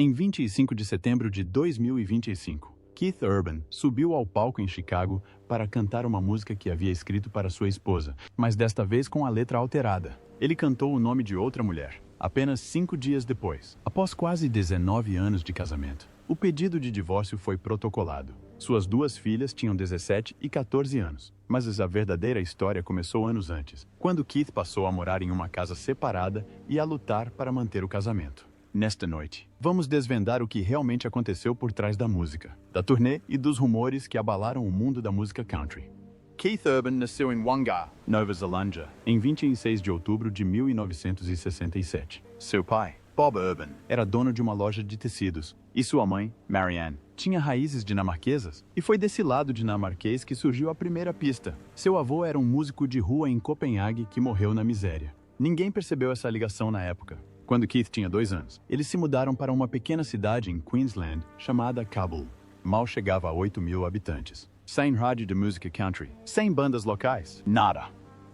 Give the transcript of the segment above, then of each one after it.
Em 25 de setembro de 2025, Keith Urban subiu ao palco em Chicago para cantar uma música que havia escrito para sua esposa, mas desta vez com a letra alterada. Ele cantou o nome de outra mulher, apenas 5 dias depois. Após quase 19 anos de casamento, o pedido de divórcio foi protocolado. Suas duas filhas tinham 17 e 14 anos, mas a verdadeira história começou anos antes, quando Keith passou a morar em uma casa separada e a lutar para manter o casamento. Nesta noite, vamos desvendar o que realmente aconteceu por trás da música, da turnê e dos rumores que abalaram o mundo da música country. Keith Urban nasceu em Wanga, Nova Zelândia, em 26 de outubro de 1967. Seu pai, Bob Urban, era dono de uma loja de tecidos, e sua mãe, Marianne, tinha raízes dinamarquesas, e foi desse lado dinamarquês que surgiu a primeira pista. Seu avô era um músico de rua em Copenhague que morreu na miséria. Ninguém percebeu essa ligação na época. Quando Keith tinha 2 anos, eles se mudaram para uma pequena cidade em Queensland chamada Kabul. Mal chegava a 8.000 habitantes. Sem rádio de música country, sem bandas locais, nada.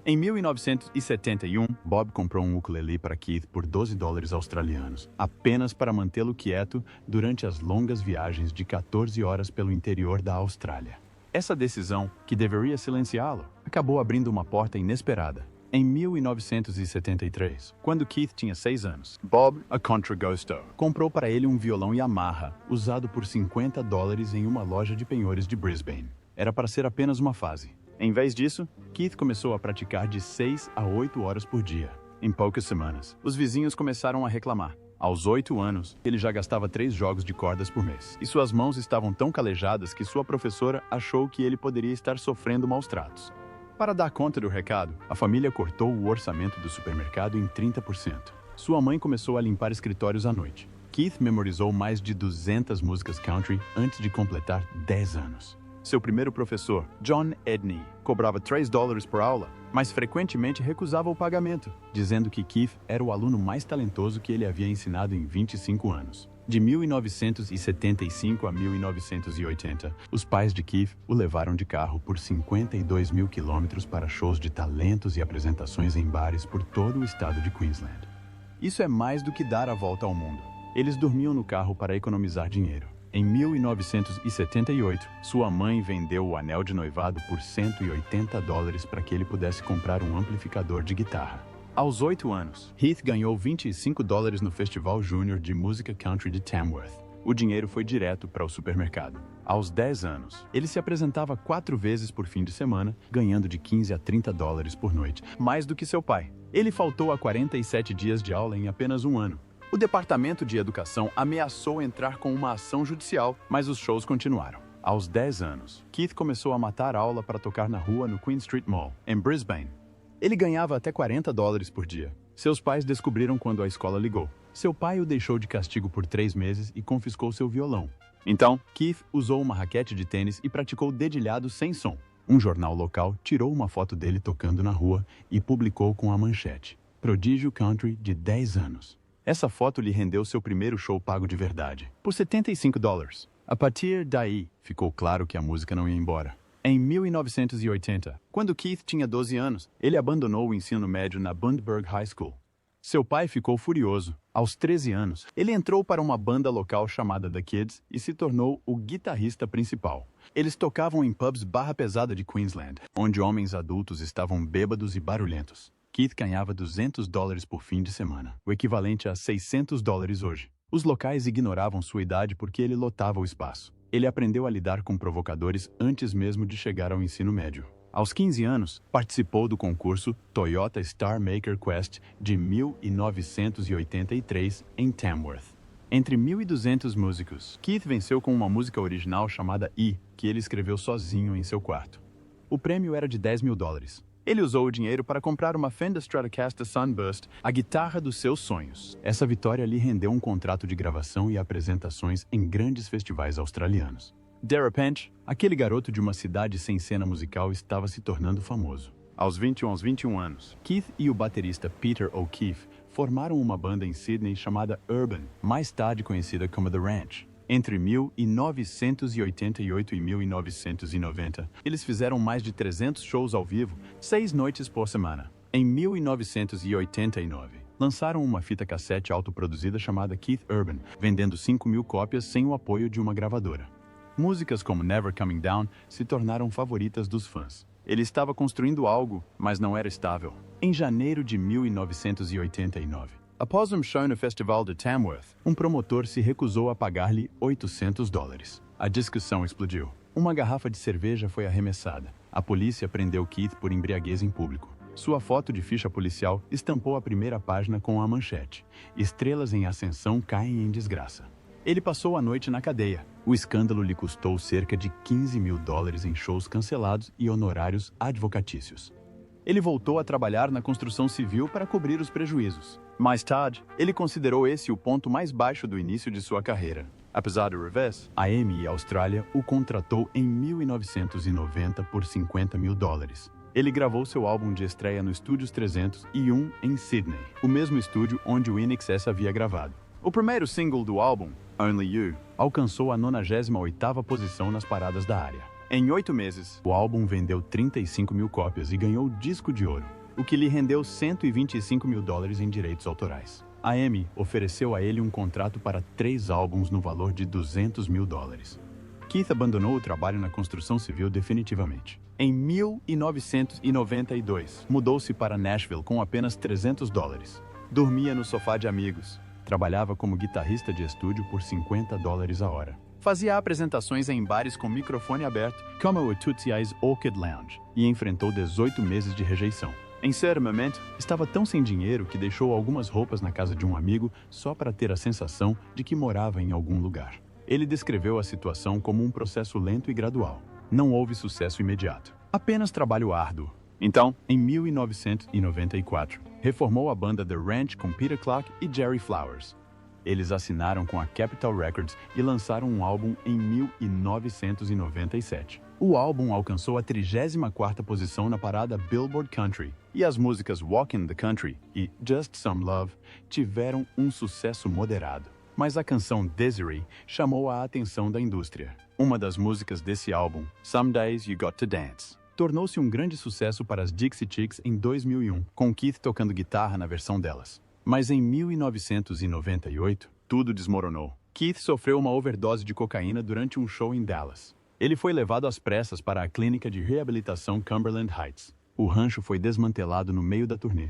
Em 1971, Bob comprou um ukulele para Keith por $12 australianos, apenas para mantê-lo quieto durante as longas viagens de 14 horas pelo interior da Austrália. Essa decisão, que deveria silenciá-lo, acabou abrindo uma porta inesperada. Em 1973, quando Keith tinha 6 anos, Bob, a contragosto, comprou para ele um violão Yamaha, usado por $50 em uma loja de penhores de Brisbane. Era para ser apenas uma fase. Em vez disso, Keith começou a praticar de 6 a 8 horas por dia. Em poucas semanas, os vizinhos começaram a reclamar. Aos 8 anos, ele já gastava 3 jogos de cordas por mês, e suas mãos estavam tão calejadas que sua professora achou que ele poderia estar sofrendo maus tratos. Para dar conta do recado, a família cortou o orçamento do supermercado em 30%. Sua mãe começou a limpar escritórios à noite. Keith memorizou mais de 200 músicas country antes de completar 10 anos. Seu primeiro professor, John Edney, cobrava $3 por aula, mas frequentemente recusava o pagamento, dizendo que Keith era o aluno mais talentoso que ele havia ensinado em 25 anos. De 1975 a 1980, os pais de Keith o levaram de carro por 52.000 quilômetros para shows de talentos e apresentações em bares por todo o estado de Queensland. Isso é mais do que dar a volta ao mundo. Eles dormiam no carro para economizar dinheiro. Em 1978, sua mãe vendeu o anel de noivado por $180 para que ele pudesse comprar um amplificador de guitarra. Aos 8 anos, Heath ganhou $25 no Festival Júnior de Música Country de Tamworth. O dinheiro foi direto para o supermercado. Aos 10 anos, ele se apresentava 4 vezes por fim de semana, ganhando de $15 a $30 por noite, mais do que seu pai. Ele faltou a 47 dias de aula em apenas um ano. O Departamento de Educação ameaçou entrar com uma ação judicial, mas os shows continuaram. Aos 10 anos, Keith começou a matar aula para tocar na rua no Queen Street Mall, em Brisbane. Ele ganhava até $40 por dia. Seus pais descobriram quando a escola ligou. Seu pai o deixou de castigo por 3 meses e confiscou seu violão. Então, Keith usou uma raquete de tênis e praticou dedilhado sem som. Um jornal local tirou uma foto dele tocando na rua e publicou com a manchete: Prodígio Country de 10 anos. Essa foto lhe rendeu seu primeiro show pago de verdade, por $75. A partir daí, ficou claro que a música não ia embora. Em 1980, quando Keith tinha 12 anos, ele abandonou o ensino médio na Bundaberg High School. Seu pai ficou furioso. Aos 13 anos, ele entrou para uma banda local chamada The Kids e se tornou o guitarrista principal. Eles tocavam em pubs barra pesada de Queensland, onde homens adultos estavam bêbados e barulhentos. Keith ganhava $200 por fim de semana, o equivalente a $600 hoje. Os locais ignoravam sua idade porque ele lotava o espaço. Ele aprendeu a lidar com provocadores antes mesmo de chegar ao ensino médio. Aos 15 anos, participou do concurso Toyota Star Maker Quest de 1983 em Tamworth. Entre 1.200 músicos, Keith venceu com uma música original chamada E, que ele escreveu sozinho em seu quarto. O prêmio era de $10.000. Ele usou o dinheiro para comprar uma Fender Stratocaster Sunburst, a guitarra dos seus sonhos. Essa vitória lhe rendeu um contrato de gravação e apresentações em grandes festivais australianos. De repente, aquele garoto de uma cidade sem cena musical estava se tornando famoso. Aos 21 anos, Keith e o baterista Peter O'Keefe formaram uma banda em Sydney chamada Urban, mais tarde conhecida como The Ranch. Entre 1988 e 1990, eles fizeram mais de 300 shows ao vivo, 6 noites por semana. Em 1989, lançaram uma fita cassete autoproduzida chamada Keith Urban, vendendo 5.000 cópias sem o apoio de uma gravadora. Músicas como Never Coming Down se tornaram favoritas dos fãs. Ele estava construindo algo, mas não era estável. Em janeiro de 1989, após um show no festival de Tamworth, um promotor se recusou a pagar-lhe $800. A discussão explodiu. Uma garrafa de cerveja foi arremessada. A polícia prendeu Keith por embriaguez em público. Sua foto de ficha policial estampou a primeira página com a manchete: "Estrelas em ascensão caem em desgraça." Ele passou a noite na cadeia. O escândalo lhe custou cerca de $15.000 em shows cancelados e honorários advocatícios. Ele voltou a trabalhar na construção civil para cobrir os prejuízos. Mais tarde, ele considerou esse o ponto mais baixo do início de sua carreira. Apesar do revés, a EMI Austrália o contratou em 1990 por $50.000. Ele gravou seu álbum de estreia no Estúdios 301 em Sydney, o mesmo estúdio onde o INXS havia gravado. O primeiro single do álbum, Only You, alcançou a 98ª posição nas paradas da área. Em 8 meses, o álbum vendeu 35.000 cópias e ganhou disco de ouro, o que lhe rendeu $125.000 em direitos autorais. A EMI ofereceu a ele um contrato para 3 álbuns no valor de $200.000. Keith abandonou o trabalho na construção civil definitivamente. Em 1992, mudou-se para Nashville com apenas $300. Dormia no sofá de amigos. Trabalhava como guitarrista de estúdio por $50 a hora. Fazia apresentações em bares com microfone aberto, como o Tootsie's Orchid Lounge, e enfrentou 18 meses de rejeição. Em certo momento, estava tão sem dinheiro que deixou algumas roupas na casa de um amigo só para ter a sensação de que morava em algum lugar. Ele descreveu a situação como um processo lento e gradual. Não houve sucesso imediato, apenas trabalho árduo. Então, em 1994, reformou a banda The Ranch com Peter Clark e Jerry Flowers. Eles assinaram com a Capitol Records e lançaram um álbum em 1997. O álbum alcançou a 34ª posição na parada Billboard Country, e as músicas Walkin' the Country e Just Some Love tiveram um sucesso moderado. Mas a canção Desiree chamou a atenção da indústria. Uma das músicas desse álbum, Some Days You Got to Dance, tornou-se um grande sucesso para as Dixie Chicks em 2001, com Keith tocando guitarra na versão delas. Mas em 1998, tudo desmoronou. Keith sofreu uma overdose de cocaína durante um show em Dallas. Ele foi levado às pressas para a clínica de reabilitação Cumberland Heights. O rancho foi desmantelado no meio da turnê.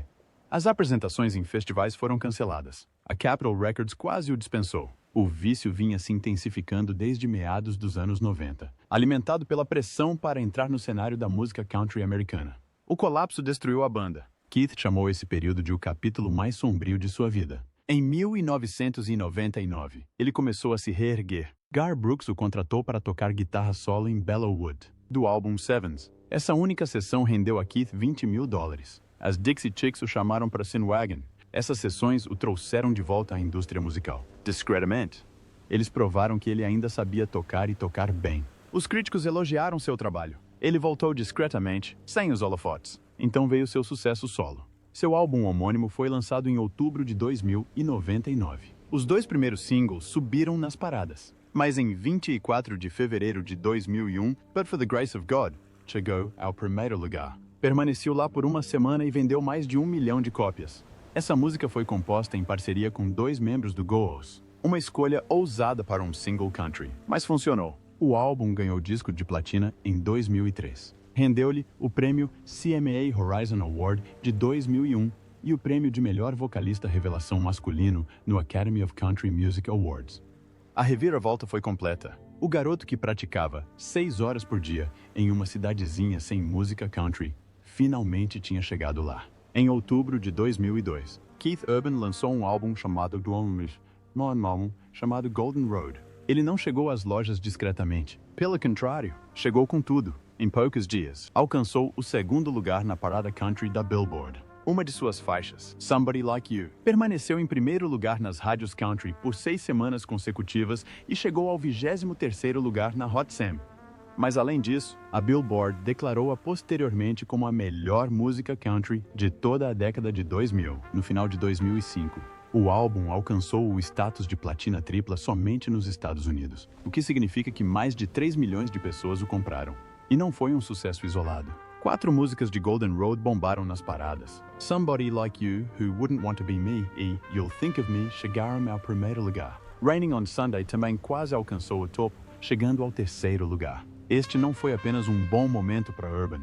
As apresentações em festivais foram canceladas. A Capitol Records quase o dispensou. O vício vinha se intensificando desde meados dos anos 90, alimentado pela pressão para entrar no cenário da música country americana. O colapso destruiu a banda. Keith chamou esse período de o capítulo mais sombrio de sua vida. Em 1999, ele começou a se reerguer. Gar Brooks o contratou para tocar guitarra solo em Bellewood, do álbum Sevens. Essa única sessão rendeu a Keith $20.000. As Dixie Chicks o chamaram para Sinwagon. Essas sessões o trouxeram de volta à indústria musical. Discretamente, eles provaram que ele ainda sabia tocar e tocar bem. Os críticos elogiaram seu trabalho. Ele voltou discretamente, sem os holofotes. Então veio seu sucesso solo. Seu álbum homônimo foi lançado em outubro de 2099. Os 2 primeiros singles subiram nas paradas. Mas em 24 de fevereiro de 2001, But for the Grace of God chegou ao primeiro lugar. Permaneceu lá por uma semana e vendeu mais de 1 milhão de cópias. Essa música foi composta em parceria com 2 membros do Go-O's. Uma escolha ousada para um single country, mas funcionou. O álbum ganhou disco de platina em 2003. Rendeu-lhe o prêmio CMA Horizon Award de 2001 e o prêmio de melhor vocalista revelação masculino no Academy of Country Music Awards. A reviravolta foi completa. O garoto que praticava 6 horas por dia em uma cidadezinha sem música country finalmente tinha chegado lá. Em outubro de 2002, Keith Urban lançou um álbum chamado chamado Golden Road. Ele não chegou às lojas discretamente. Pelo contrário, chegou com tudo. Em poucos dias, alcançou o 2º lugar na parada country da Billboard. Uma de suas faixas, Somebody Like You, permaneceu em primeiro lugar nas rádios country por 6 semanas consecutivas e chegou ao 23º lugar na Hot 100. Mas além disso, a Billboard declarou-a posteriormente como a melhor música country de toda a década de 2000, no final de 2005. O álbum alcançou o status de platina tripla somente nos Estados Unidos, o que significa que mais de 3 milhões de pessoas o compraram. E não foi um sucesso isolado. 4 músicas de Golden Road bombaram nas paradas. Somebody Like You, Who Wouldn't Want to Be Me e You'll Think of Me chegaram ao primeiro lugar. Raining on Sunday também quase alcançou o topo, chegando ao terceiro lugar. Este não foi apenas um bom momento para Urban.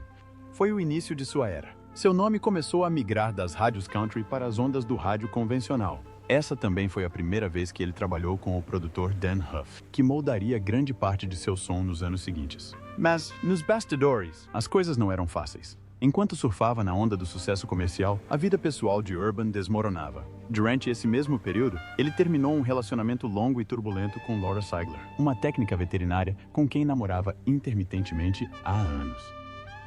Foi o início de sua era. Seu nome começou a migrar das rádios country para as ondas do rádio convencional. Essa também foi a primeira vez que ele trabalhou com o produtor Dan Huff, que moldaria grande parte de seu som nos anos seguintes. Mas, nos bastidores, as coisas não eram fáceis. Enquanto surfava na onda do sucesso comercial, a vida pessoal de Urban desmoronava. Durante esse mesmo período, ele terminou um relacionamento longo e turbulento com Laura Seigler, uma técnica veterinária com quem namorava intermitentemente há anos.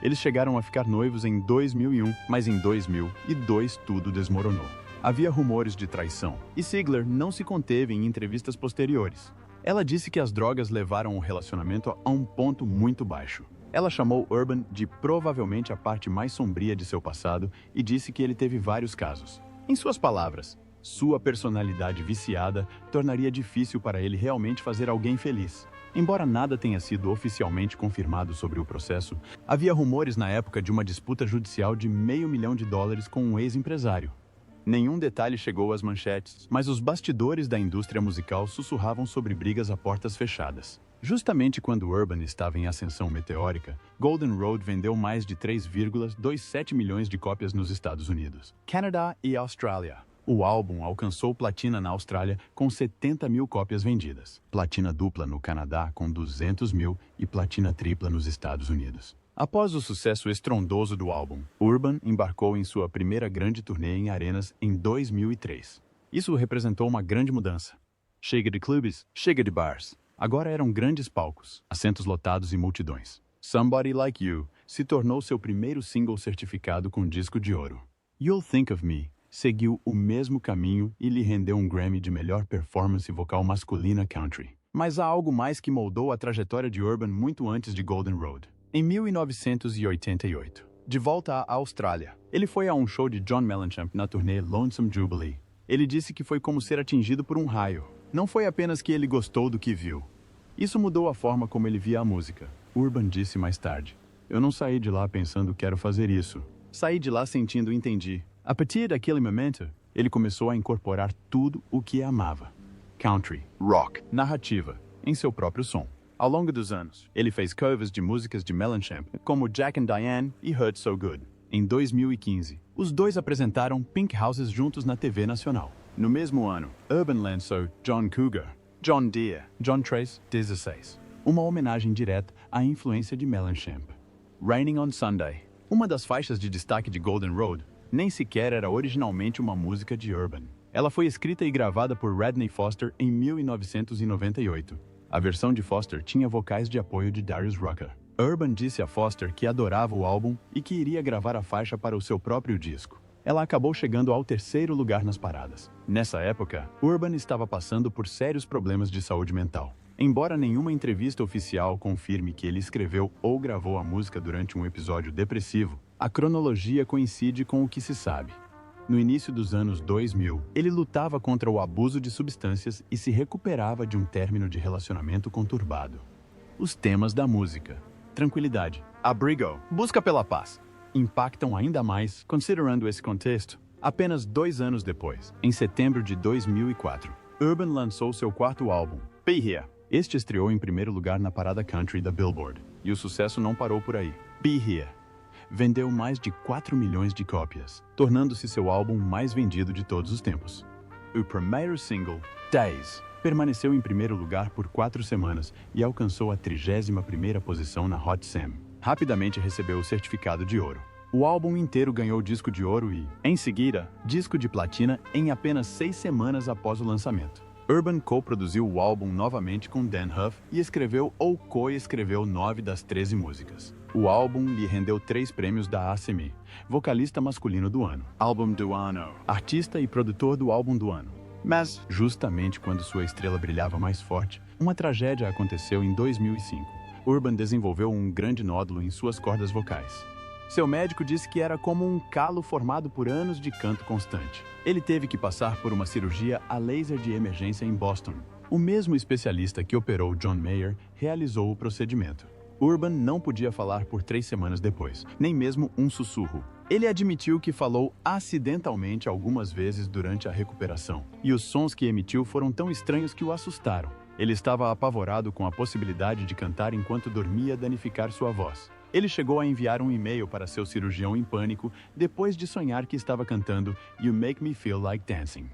Eles chegaram a ficar noivos em 2001, mas em 2002 tudo desmoronou. Havia rumores de traição, e Seigler não se conteve em entrevistas posteriores. Ela disse que as drogas levaram o relacionamento a um ponto muito baixo. Ela chamou Urban de provavelmente a parte mais sombria de seu passado e disse que ele teve vários casos. Em suas palavras, sua personalidade viciada tornaria difícil para ele realmente fazer alguém feliz. Embora nada tenha sido oficialmente confirmado sobre o processo, havia rumores na época de uma disputa judicial de $500 mil com um ex-empresário. Nenhum detalhe chegou às manchetes, mas os bastidores da indústria musical sussurravam sobre brigas a portas fechadas. Justamente quando Urban estava em ascensão meteórica, Golden Road vendeu mais de 3,27 milhões de cópias nos Estados Unidos, Canadá e Austrália. O álbum alcançou platina na Austrália com 70 mil cópias vendidas, platina dupla no Canadá com 200 mil e platina tripla nos Estados Unidos. Após o sucesso estrondoso do álbum, Urban embarcou em sua primeira grande turnê em arenas em 2003. Isso representou uma grande mudança. Chega de clubes, chega de bars. Agora eram grandes palcos, assentos lotados e multidões. Somebody Like You se tornou seu primeiro single certificado com disco de ouro. You'll Think of Me seguiu o mesmo caminho e lhe rendeu um Grammy de melhor performance vocal masculina country. Mas há algo mais que moldou a trajetória de Urban muito antes de Golden Road. Em 1988, de volta à Austrália, ele foi a um show de John Mellencamp na turnê Lonesome Jubilee. Ele disse que foi como ser atingido por um raio. Não foi apenas que ele gostou do que viu. Isso mudou a forma como ele via a música. Urban disse mais tarde: "Eu não saí de lá pensando quero fazer isso. Saí de lá sentindo entendi. A partir daquele momento, ele começou a incorporar tudo o que amava. Country, rock, narrativa, em seu próprio som. Ao longo dos anos, ele fez covers de músicas de Mellencamp, como Jack and Diane e Hurt So Good. Em 2015, os dois apresentaram Pink Houses juntos na TV nacional. No mesmo ano, Urban lançou John Cougar, John Deere, John Trace 16, uma homenagem direta à influência de Mellencamp. Raining on Sunday, uma das faixas de destaque de Golden Road, nem sequer era originalmente uma música de Urban. Ela foi escrita e gravada por Rodney Foster em 1998. A versão de Foster tinha vocais de apoio de Darius Rucker. Urban disse a Foster que adorava o álbum e que iria gravar a faixa para o seu próprio disco. Ela acabou chegando ao terceiro lugar nas paradas. Nessa época, Urban estava passando por sérios problemas de saúde mental. Embora nenhuma entrevista oficial confirme que ele escreveu ou gravou a música durante um episódio depressivo, a cronologia coincide com o que se sabe. No início dos anos 2000, ele lutava contra o abuso de substâncias e se recuperava de um término de relacionamento conturbado. Os temas da música: tranquilidade, abrigo, busca pela paz, impactam ainda mais, considerando esse contexto. Apenas 2 anos depois, em setembro de 2004, Urban lançou seu quarto álbum, Be Here. Este estreou em primeiro lugar na parada country da Billboard, e o sucesso não parou por aí. Be Here vendeu mais de 4 milhões de cópias, tornando-se seu álbum mais vendido de todos os tempos. O primeiro single, Days, permaneceu em primeiro lugar por 4 semanas e alcançou a 31ª posição na Hot 100. Rapidamente recebeu o certificado de ouro. O álbum inteiro ganhou disco de ouro e, em seguida, disco de platina em apenas 6 semanas após o lançamento. Urban co-produziu o álbum novamente com Dan Huff e escreveu ou co-escreveu 9 das 13 músicas. O álbum lhe rendeu 3 prêmios da ACMI, Vocalista Masculino do Ano, Álbum do Ano, Artista e Produtor do Álbum do Ano. Mas, justamente quando sua estrela brilhava mais forte, uma tragédia aconteceu em 2005. Urban desenvolveu um grande nódulo em suas cordas vocais. Seu médico disse que era como um calo formado por anos de canto constante. Ele teve que passar por uma cirurgia a laser de emergência em Boston. O mesmo especialista que operou John Mayer realizou o procedimento. Urban não podia falar por 3 semanas depois, nem mesmo um sussurro. Ele admitiu que falou acidentalmente algumas vezes durante a recuperação, e os sons que emitiu foram tão estranhos que o assustaram. Ele estava apavorado com a possibilidade de cantar enquanto dormia danificar sua voz. Ele chegou a enviar um e-mail para seu cirurgião em pânico depois de sonhar que estava cantando You Make Me Feel Like Dancing.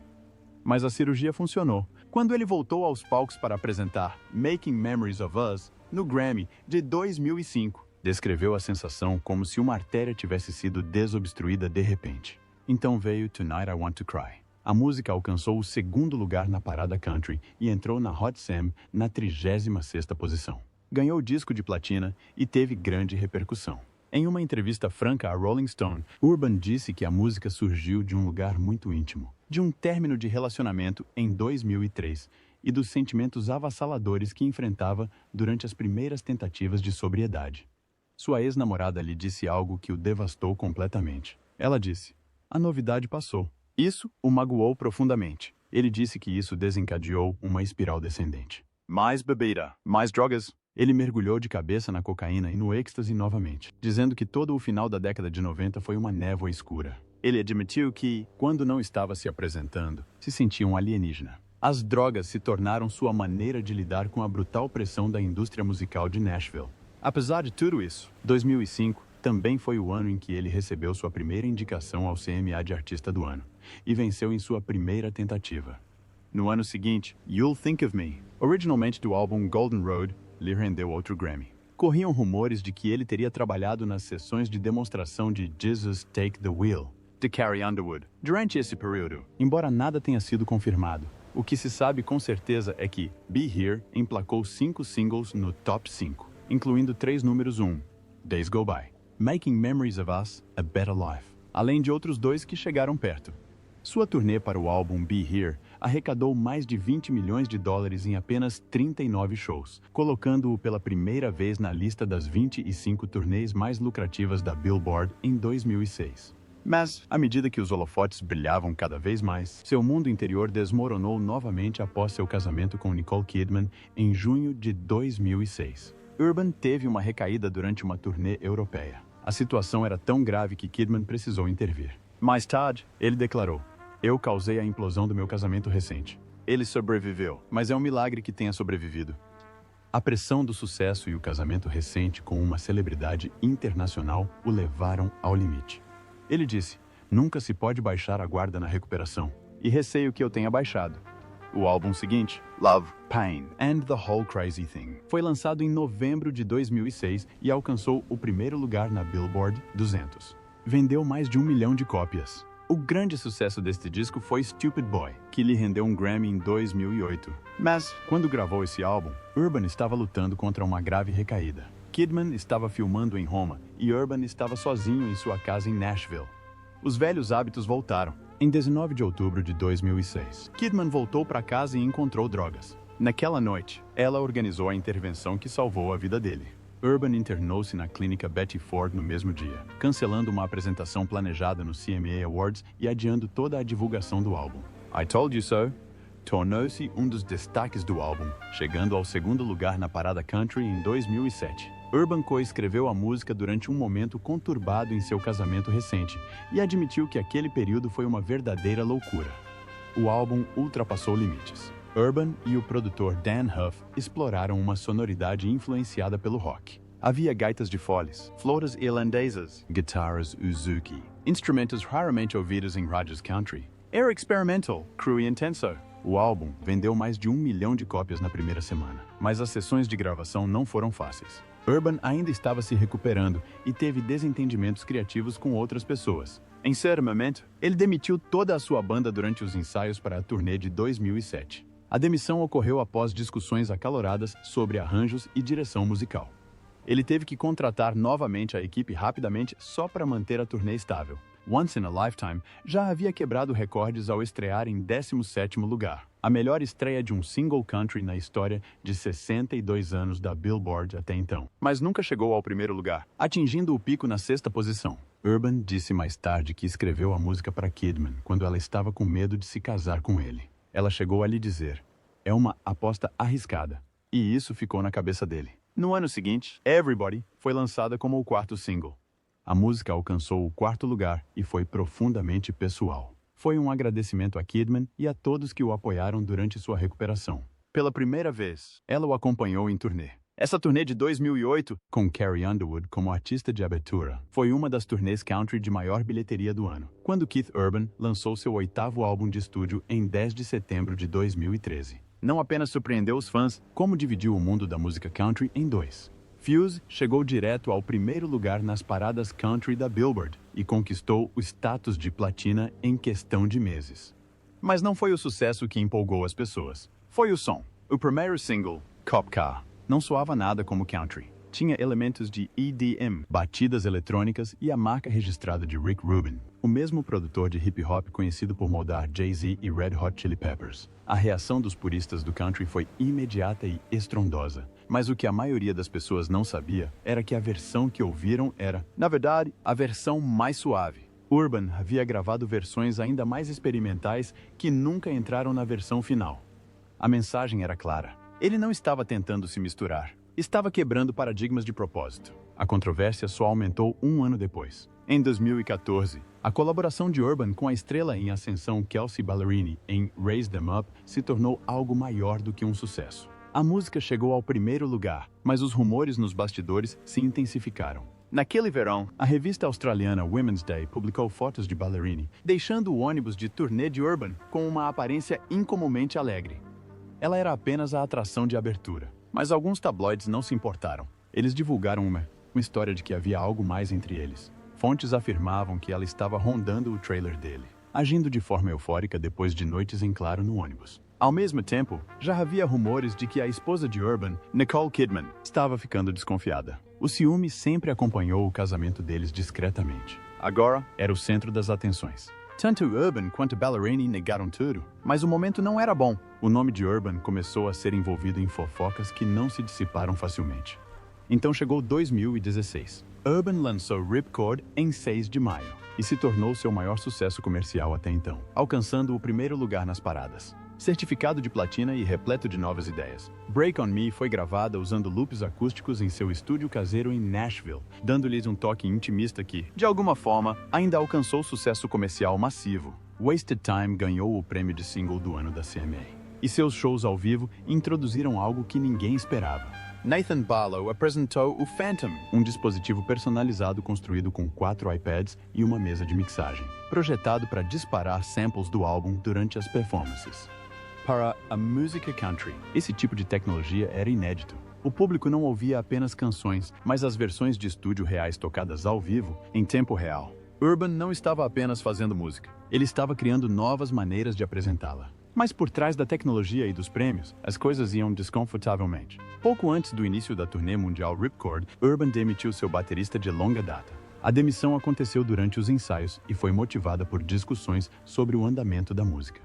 Mas a cirurgia funcionou. Quando ele voltou aos palcos para apresentar Making Memories of Us no Grammy de 2005, descreveu a sensação como se uma artéria tivesse sido desobstruída de repente. Então veio Tonight I Want to Cry. A música alcançou o 2º lugar na parada country e entrou na Hot 100 na 36ª posição. Ganhou disco de platina e teve grande repercussão. Em uma entrevista franca a Rolling Stone, Urban disse que a música surgiu de um lugar muito íntimo, de um término de relacionamento em 2003 e dos sentimentos avassaladores que enfrentava durante as primeiras tentativas de sobriedade. Sua ex-namorada lhe disse algo que o devastou completamente. Ela disse: "A novidade passou." Isso o magoou profundamente. Ele disse que isso desencadeou uma espiral descendente. Mais bebida, mais drogas. Ele mergulhou de cabeça na cocaína e no êxtase novamente, dizendo que todo o final da década de 90 foi uma névoa escura. Ele admitiu que, quando não estava se apresentando, se sentia um alienígena. As drogas se tornaram sua maneira de lidar com a brutal pressão da indústria musical de Nashville. Apesar de tudo isso, 2005 também foi o ano em que ele recebeu sua primeira indicação ao CMA de Artista do Ano e venceu em sua primeira tentativa. No ano seguinte, You'll Think of Me, originalmente do álbum Golden Road, lhe rendeu outro Grammy. Corriam rumores de que ele teria trabalhado nas sessões de demonstração de Jesus Take the Wheel, de Carrie Underwood, durante esse período, embora nada tenha sido confirmado. O que se sabe com certeza é que Be Here emplacou 5 singles no top 5, incluindo 3 números 1, Days Go By, Making Memories of Us, A Better Life, além de outros 2 que chegaram perto. Sua turnê para o álbum Be Here arrecadou mais de $20 milhões em apenas 39 shows, colocando-o pela primeira vez na lista das 25 turnês mais lucrativas da Billboard em 2006. Mas, à medida que os holofotes brilhavam cada vez mais, seu mundo interior desmoronou novamente após seu casamento com Nicole Kidman em junho de 2006. Urban teve uma recaída durante uma turnê europeia. A situação era tão grave que Kidman precisou intervir. Mais tarde, ele declarou: "Eu causei a implosão do meu casamento recente. Ele sobreviveu, mas é um milagre que tenha sobrevivido." A pressão do sucesso e o casamento recente com uma celebridade internacional o levaram ao limite. Ele disse: "Nunca se pode baixar a guarda na recuperação, e receio que eu tenha baixado." O álbum seguinte, Love, Pain and the Whole Crazy Thing, foi lançado em novembro de 2006 e alcançou o 1º lugar na Billboard 200. Vendeu mais de 1 milhão de cópias. O grande sucesso deste disco foi Stupid Boy, que lhe rendeu um Grammy em 2008. Mas, quando gravou esse álbum, Urban estava lutando contra uma grave recaída. Kidman estava filmando em Roma e Urban estava sozinho em sua casa em Nashville. Os velhos hábitos voltaram. Em 19 de outubro de 2006, Kidman voltou para casa e encontrou drogas. Naquela noite, ela organizou a intervenção que salvou a vida dele. Urban internou-se na clínica Betty Ford no mesmo dia, cancelando uma apresentação planejada no CMA Awards e adiando toda a divulgação do álbum. I Told You So tornou-se um dos destaques do álbum, chegando ao 2º lugar na parada country em 2007. Urban coescreveu a música durante um momento conturbado em seu casamento recente e admitiu que aquele período foi uma verdadeira loucura. O álbum ultrapassou limites. Urban e o produtor Dan Huff exploraram uma sonoridade influenciada pelo rock. Havia gaitas de foles, flautas irlandesas, guitarras Uzuki, instrumentos raramente ouvidos em rádios country. Era experimental, cru e intenso. O álbum vendeu mais de 1 milhão de cópias na primeira semana, mas as sessões de gravação não foram fáceis. Urban ainda estava se recuperando e teve desentendimentos criativos com outras pessoas. Em certo momento, ele demitiu toda a sua banda durante os ensaios para a turnê de 2007. A demissão ocorreu após discussões acaloradas sobre arranjos e direção musical. Ele teve que contratar novamente a equipe rapidamente só para manter a turnê estável. Once in a Lifetime já havia quebrado recordes ao estrear em 17º lugar, a melhor estreia de um single country na história de 62 anos da Billboard até então. Mas nunca chegou ao 1º lugar, atingindo o pico na 6ª posição. Urban disse mais tarde que escreveu a música para Kidman quando ela estava com medo de se casar com ele. Ela chegou a lhe dizer: "É uma aposta arriscada." E isso ficou na cabeça dele. No ano seguinte, Everybody foi lançada como o quarto single. A música alcançou o quarto lugar e foi profundamente pessoal. Foi um agradecimento a Kidman e a todos que o apoiaram durante sua recuperação. Pela primeira vez, ela o acompanhou em turnê. Essa turnê de 2008, com Carrie Underwood como artista de abertura, foi uma das turnês country de maior bilheteria do ano, quando Keith Urban lançou seu 8º álbum de estúdio em 10 de setembro de 2013. Não apenas surpreendeu os fãs, como dividiu o mundo da música country em dois. Fuse chegou direto ao primeiro lugar nas paradas country da Billboard e conquistou o status de platina em questão de meses. Mas não foi o sucesso que empolgou as pessoas. Foi o som. O primeiro single, Cop Car, não soava nada como country. Tinha elementos de EDM, batidas eletrônicas e a marca registrada de Rick Rubin, o mesmo produtor de hip-hop conhecido por moldar Jay-Z e Red Hot Chili Peppers. A reação dos puristas do country foi imediata e estrondosa, mas o que a maioria das pessoas não sabia era que a versão que ouviram era, na verdade, a versão mais suave. Urban havia gravado versões ainda mais experimentais que nunca entraram na versão final. A mensagem era clara. Ele não estava tentando se misturar. Estava quebrando paradigmas de propósito. A controvérsia só aumentou um ano depois. Em 2014, a colaboração de Urban com a estrela em ascensão Kelsea Ballerini em Raise Them Up se tornou algo maior do que um sucesso. A música chegou ao primeiro lugar, mas os rumores nos bastidores se intensificaram. Naquele verão, a revista australiana Women's Day publicou fotos de Ballerini, deixando o ônibus de turnê de Urban com uma aparência incomumente alegre. Ela era apenas a atração de abertura, mas alguns tabloides não se importaram. Eles divulgaram uma história de que havia algo mais entre eles. Fontes afirmavam que ela estava rondando o trailer dele, agindo de forma eufórica depois de noites em claro no ônibus. Ao mesmo tempo, já havia rumores de que a esposa de Urban, Nicole Kidman, estava ficando desconfiada. O ciúme sempre acompanhou o casamento deles discretamente. Agora, era o centro das atenções. Tanto Urban quanto Ballerini negaram tudo, mas o momento não era bom. O nome de Urban começou a ser envolvido em fofocas que não se dissiparam facilmente. Então chegou 2016. Urban lançou Ripcord em 6 de maio e se tornou seu maior sucesso comercial até então, alcançando o primeiro lugar nas paradas. Certificado de platina e repleto de novas ideias. Break On Me foi gravada usando loops acústicos em seu estúdio caseiro em Nashville, dando-lhes um toque intimista que, de alguma forma, ainda alcançou sucesso comercial massivo. Wasted Time ganhou o prêmio de single do ano da CMA. E seus shows ao vivo introduziram algo que ninguém esperava. Nathan Barlow apresentou o Phantom, um dispositivo personalizado construído com 4 iPads e uma mesa de mixagem, projetado para disparar samples do álbum durante as performances. Para a música country, esse tipo de tecnologia era inédito. O público não ouvia apenas canções, mas as versões de estúdio reais tocadas ao vivo, em tempo real. Urban não estava apenas fazendo música, ele estava criando novas maneiras de apresentá-la. Mas por trás da tecnologia e dos prêmios, as coisas iam desconfortavelmente. Pouco antes do início da turnê mundial Ripcord, Urban demitiu seu baterista de longa data. A demissão aconteceu durante os ensaios e foi motivada por discussões sobre o andamento da música.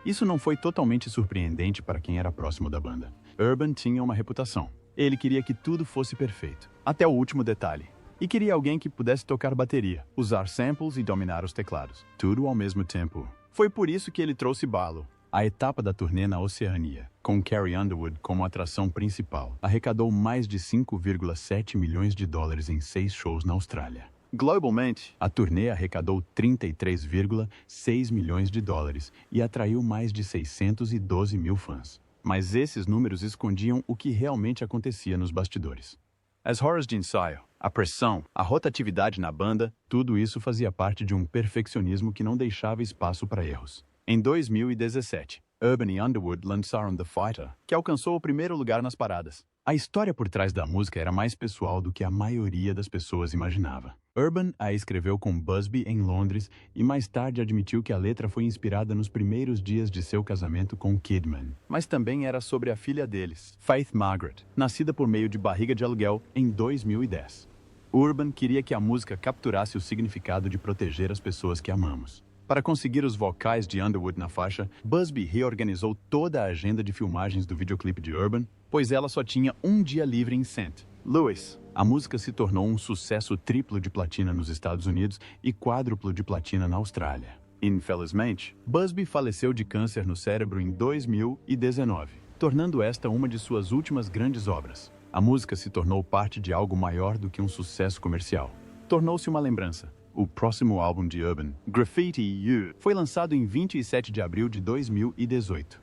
Isso não foi totalmente surpreendente para quem era próximo da banda. Urban tinha uma reputação. Ele queria que tudo fosse perfeito, até o último detalhe. E queria alguém que pudesse tocar bateria, usar samples e dominar os teclados, tudo ao mesmo tempo. Foi por isso que ele trouxe Barlow. A etapa da turnê na Oceania, com Carrie Underwood como atração principal, arrecadou mais de 5,7 milhões de dólares em 6 shows na Austrália. Globalmente, a turnê arrecadou 33,6 milhões de dólares e atraiu mais de 612 mil fãs. Mas esses números escondiam o que realmente acontecia nos bastidores. As horas de ensaio, a pressão, a rotatividade na banda, tudo isso fazia parte de um perfeccionismo que não deixava espaço para erros. Em 2017, Urban e Underwood lançaram The Fighter, que alcançou o primeiro lugar nas paradas. A história por trás da música era mais pessoal do que a maioria das pessoas imaginava. Urban a escreveu com Busby em Londres e mais tarde admitiu que a letra foi inspirada nos primeiros dias de seu casamento com Kidman. Mas também era sobre a filha deles, Faith Margaret, nascida por meio de barriga de aluguel em 2010. Urban queria que a música capturasse o significado de proteger as pessoas que amamos. Para conseguir os vocais de Underwood na faixa, Busby reorganizou toda a agenda de filmagens do videoclipe de Urban, pois ela só tinha um dia livre em St. Louis. A música se tornou um sucesso triplo de platina nos Estados Unidos e quádruplo de platina na Austrália. Infelizmente, Busby faleceu de câncer no cérebro em 2019, tornando esta uma de suas últimas grandes obras. A música se tornou parte de algo maior do que um sucesso comercial. Tornou-se uma lembrança. O próximo álbum de Urban, Graffiti You, foi lançado em 27 de abril de 2018.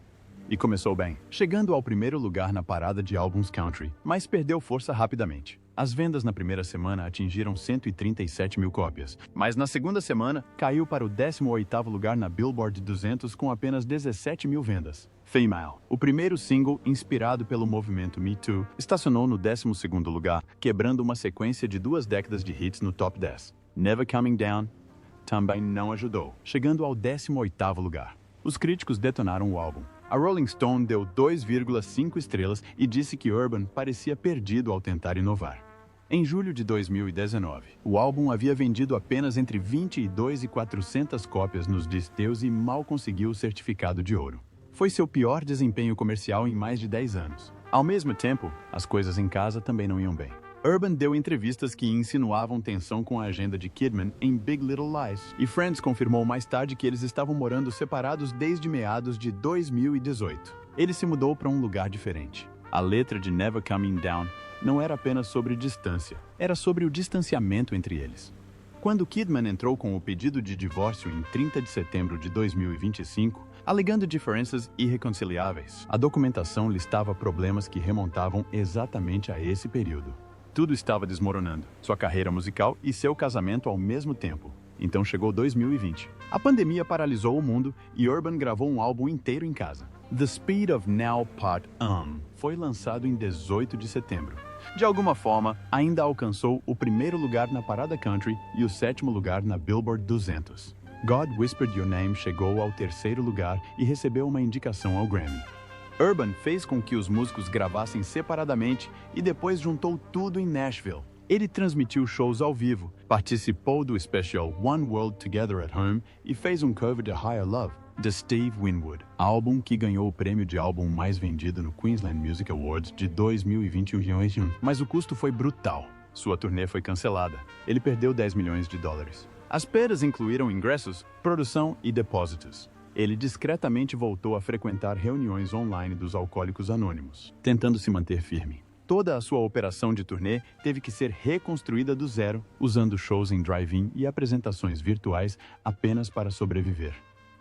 E começou bem, chegando ao primeiro lugar na parada de álbuns country, mas perdeu força rapidamente. As vendas na primeira semana atingiram 137 mil cópias, mas na segunda semana caiu para o 18º lugar na Billboard 200 com apenas 17 mil vendas. Female, o primeiro single inspirado pelo movimento Me Too, estacionou no 12º lugar, quebrando uma sequência de 2 décadas de hits no top 10. Never Coming Down também não ajudou, chegando ao 18º lugar. Os críticos detonaram o álbum. A Rolling Stone deu 2,5 estrelas e disse que Urban parecia perdido ao tentar inovar. Em julho de 2019, o álbum havia vendido apenas entre 22 e 400 cópias nos discos e mal conseguiu o certificado de ouro. Foi seu pior desempenho comercial em mais de 10 anos. Ao mesmo tempo, as coisas em casa também não iam bem. Urban deu entrevistas que insinuavam tensão com a agenda de Kidman em Big Little Lies, e Friends confirmou mais tarde que eles estavam morando separados desde meados de 2018. Ele se mudou para um lugar diferente. A letra de Never Coming Down não era apenas sobre distância, era sobre o distanciamento entre eles. Quando Kidman entrou com o pedido de divórcio em 30 de setembro de 2025, alegando diferenças irreconciliáveis, a documentação listava problemas que remontavam exatamente a esse período. Tudo estava desmoronando, sua carreira musical e seu casamento ao mesmo tempo. Então chegou 2020. A pandemia paralisou o mundo e Urban gravou um álbum inteiro em casa. The Speed of Now Part foi lançado em 18 de setembro. De alguma forma, ainda alcançou o primeiro lugar na parada country e o 7º lugar na Billboard 200. God Whispered Your Name chegou ao 3º lugar e recebeu uma indicação ao Grammy. Urban fez com que os músicos gravassem separadamente e depois juntou tudo em Nashville. Ele transmitiu shows ao vivo, participou do especial One World Together at Home e fez um cover de Higher Love, de Steve Winwood, álbum que ganhou o prêmio de álbum mais vendido no Queensland Music Awards de 2021. Mas o custo foi brutal. Sua turnê foi cancelada. Ele perdeu 10 milhões de dólares. As perdas incluíram ingressos, produção e depósitos. Ele discretamente voltou a frequentar reuniões online dos Alcoólicos Anônimos, tentando se manter firme. Toda a sua operação de turnê teve que ser reconstruída do zero, usando shows em drive-in e apresentações virtuais apenas para sobreviver.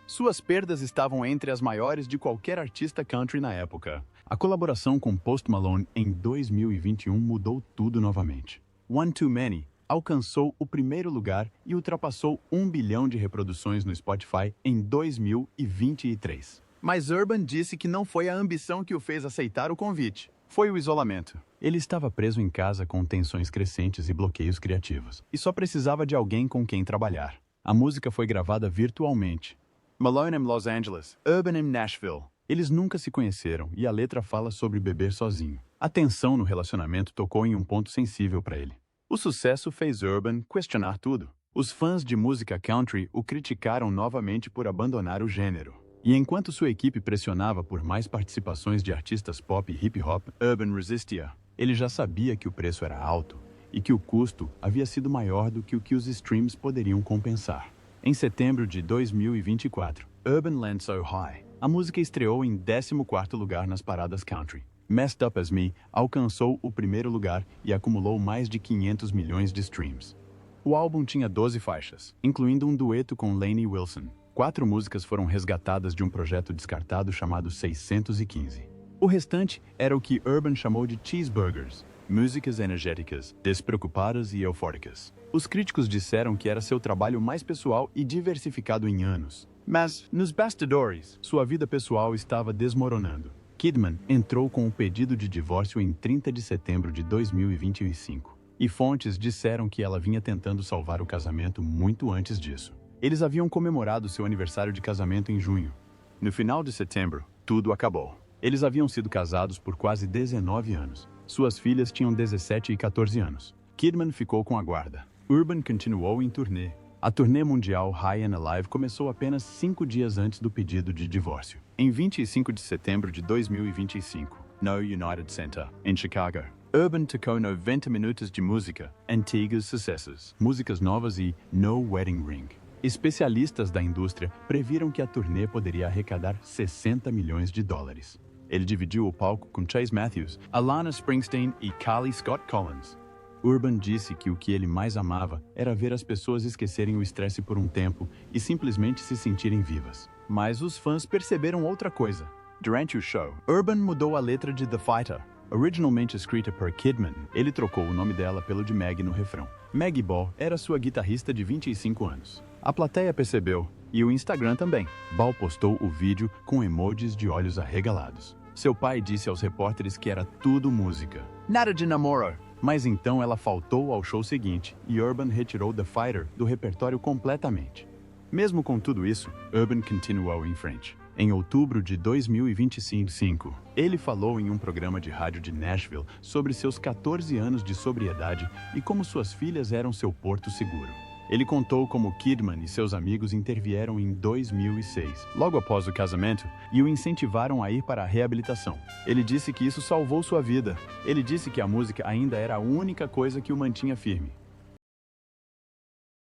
Suas perdas estavam entre as maiores de qualquer artista country na época. A colaboração com Post Malone em 2021 mudou tudo novamente. One Too Many alcançou o primeiro lugar e ultrapassou 1 bilhão de reproduções no Spotify em 2023. Mas Urban disse que não foi a ambição que o fez aceitar o convite. Foi o isolamento. Ele estava preso em casa com tensões crescentes e bloqueios criativos, e só precisava de alguém com quem trabalhar. A música foi gravada virtualmente. Malone em Los Angeles, Urban em Nashville. Eles nunca se conheceram e a letra fala sobre beber sozinho. A tensão no relacionamento tocou em um ponto sensível para ele. O sucesso fez Urban questionar tudo. Os fãs de música country o criticaram novamente por abandonar o gênero. E enquanto sua equipe pressionava por mais participações de artistas pop e hip-hop, Urban resistia. Ele já sabia que o preço era alto e que o custo havia sido maior do que o que os streams poderiam compensar. Em setembro de 2024, Urban Land So High, a música estreou em 14º lugar nas paradas country. Messed Up As Me alcançou o primeiro lugar e acumulou mais de 500 milhões de streams. O álbum tinha 12 faixas, incluindo um dueto com Lainey Wilson. 4 músicas foram resgatadas de um projeto descartado chamado 615. O restante era o que Urban chamou de cheeseburgers, músicas energéticas, despreocupadas e eufóricas. Os críticos disseram que era seu trabalho mais pessoal e diversificado em anos. Mas, nos bastidores, sua vida pessoal estava desmoronando. Kidman entrou com o pedido de divórcio em 30 de setembro de 2025, e fontes disseram que ela vinha tentando salvar o casamento muito antes disso. Eles haviam comemorado seu aniversário de casamento em junho. No final de setembro, tudo acabou. Eles haviam sido casados por quase 19 anos. Suas filhas tinham 17 e 14 anos. Kidman ficou com a guarda. Urban continuou em turnê. A turnê mundial High and Alive começou apenas 5 dias antes do pedido de divórcio. Em 25 de setembro de 2025, no United Center, em Chicago, Urban tocou 90 minutos de música, antigos sucessos, músicas novas e No Wedding Ring. Especialistas da indústria previram que a turnê poderia arrecadar 60 milhões de dólares. Ele dividiu o palco com Chase Matthews, Alana Springsteen e Callie Scott Collins. Urban disse que o que ele mais amava era ver as pessoas esquecerem o estresse por um tempo e simplesmente se sentirem vivas. Mas os fãs perceberam outra coisa. Durante o show, Urban mudou a letra de The Fighter. Originalmente escrita por Kidman, ele trocou o nome dela pelo de Meg no refrão. Maggie Ball era sua guitarrista de 25 anos. A plateia percebeu, e o Instagram também. Ball postou o vídeo com emojis de olhos arregalados. Seu pai disse aos repórteres que era tudo música. Nada de namoro. Mas então ela faltou ao show seguinte e Urban retirou The Fighter do repertório completamente. Mesmo com tudo isso, Urban continuou em frente. Em outubro de 2025, ele falou em um programa de rádio de Nashville sobre seus 14 anos de sobriedade e como suas filhas eram seu porto seguro. Ele contou como Kidman e seus amigos intervieram em 2006, logo após o casamento, e o incentivaram a ir para a reabilitação. Ele disse que isso salvou sua vida. Ele disse que a música ainda era a única coisa que o mantinha firme.